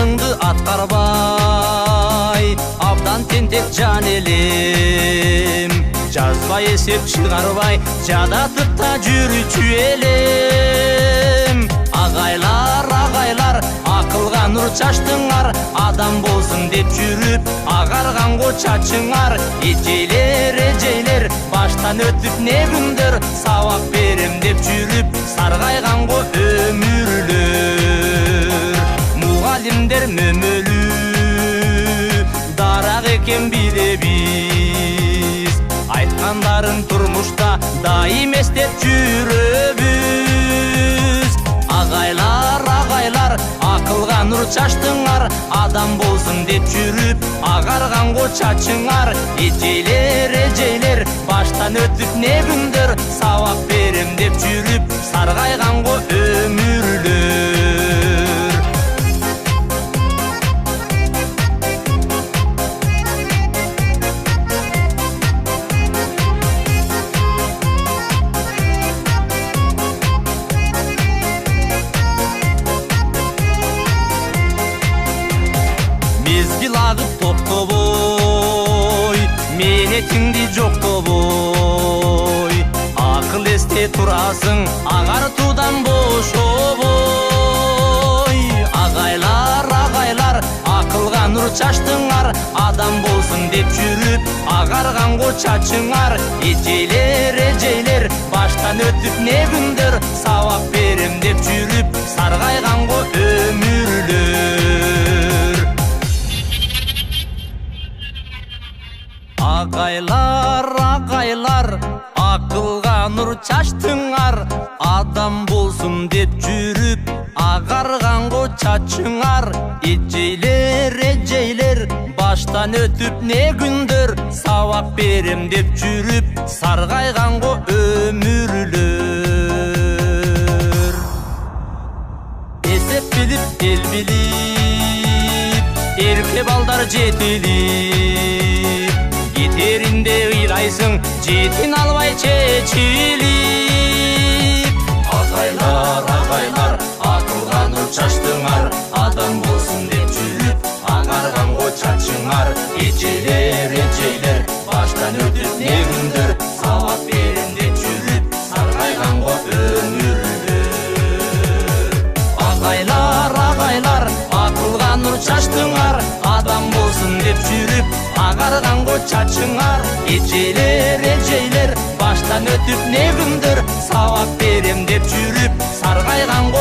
мурдыңды аткарбай абдан тентек жан элем жазбай эсеп чыгарбай жадатып та жүрүүчү элем агайлар акылга нур чачтыңар адам болсун деп жүрүп агарганго чачыңар эжейлер баштан өтүп не күндөр сабак берем деп жүрүп саргайганго өмүрлөр мугалимдер мөмөлүү дарак экен билебиз айткандарын турмушта дайым эстеп жүрөбүз агайлар акылга нур чачтыңар адам болсун деп жүрүп агарганго чачыңар эжейлер баштан өтүп не күндөр сабак берем деп жүрүп саргайганго өмүрлөр мезгил агып токтобой мээнетиңди жоктобой акыл эсте турасың агартуудан бошобой агайлар акылга нур чачтыңар адам болсун деп жүрүп агарганго чачыңар эжейлер баштан өтүп не күндөр сабак берем деп жүрүп саргайганго өмүрлөр агайлар акылга нур чачтыңар адам болсун деп жүрүп агарганго чачыңар эжейлер баштан өтүп не күндөр сабак берем деп жүрүп саргайганго өмүрлөр эсеп билип эл билип эрке балдар жетилип кетеринде ыйлайсың жетин албай чечилип агайлар акылга нур чачтыңар адам болсун деп жүрүп агарганго чачыңар эжейлер баштан өтүп не күндөр сабак берем деп жүрүп саргайганго өмүрлөр агайлар акылга нур чачтыңар адам болсун деп жүрүп агарганго чачыңар эжейлер баштан өтүп не күндөр сабак берем деп жүрүп саргайганго